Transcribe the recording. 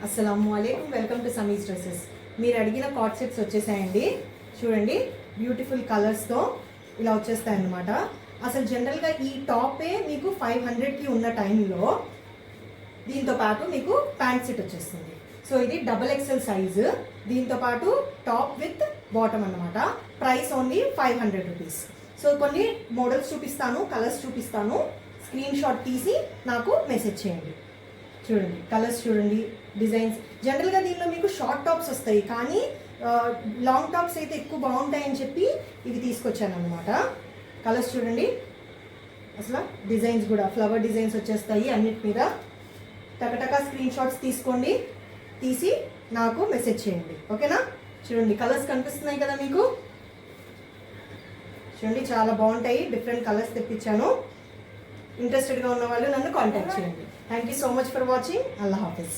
అస్సలాముఅలైకుం, welcome to సమీస్ dresses. మీరు అడిగిన card sets వచ్చేసాయండి. చూడండి, బ్యూటిఫుల్ కలర్స్తో ఇలా వచ్చేస్తాయి అన్నమాట. అసలు జనరల్గా ఈ టాపే మీకు 500కి ఉన్న టైంలో దీంతో పాటు మీకు ప్యాంట్ సెట్ వచ్చేస్తుంది. సో ఇది XXL సైజు, దీంతో పాటు టాప్ విత్ బాటమ్ అన్నమాట. Price only 500 rupees. సో కొన్ని మోడల్స్ చూపిస్తాను, కలర్స్ చూపిస్తాను, స్క్రీన్ షాట్ తీసి నాకు మెసేజ్ చేయండి. చూడండి కలర్స్, చూడండి డిజైన్స్. జనరల్గా దీనిలో మీకు షార్ట్ టాప్స్ వస్తాయి, కానీ లాంగ్ టాప్స్ అయితే ఎక్కువ బాగుంటాయని చెప్పి ఇవి తీసుకొచ్చాను అనమాట. కలర్స్ చూడండి, అసలు డిజైన్స్ కూడా ఫ్లవర్ డిజైన్స్ వచ్చేస్తాయి అన్నిటి మీద. టకటకా స్క్రీన్ షాట్స్ తీసుకోండి, తీసి నాకు మెసేజ్ చేయండి, ఓకేనా. చూడండి కలర్స్ కనిపిస్తున్నాయి కదా మీకు. చూడండి చాలా బాగుంటాయి, డిఫరెంట్ కలర్స్ తెప్పించాను. ఇంట్రెస్టెడ్గా ఉన్న వాళ్ళు నన్ను కాంటాక్ట్ చేయండి. Thank you so much for watching. Allah Hafiz.